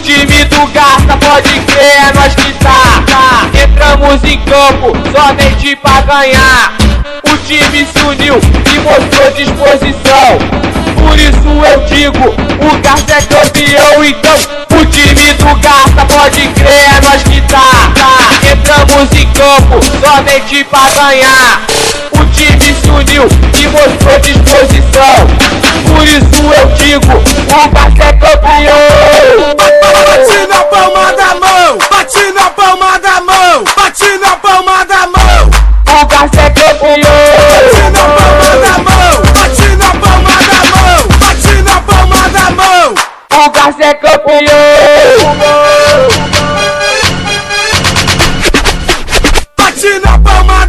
time do Garça, pode crer, é nós que tá. Entramos em campo somente pra ganhar. O time se uniu e mostrou disposição. Por isso eu digo, o Garça é campeão. Então o time do Garça, pode crer, é nós que tá. Entramos em campo somente pra ganhar. O time se uniu e mostrou disposição. Por isso eu digo, o Garça é campeão. Bate na palma da mão, bate na palma da mão, bate na palma da mão.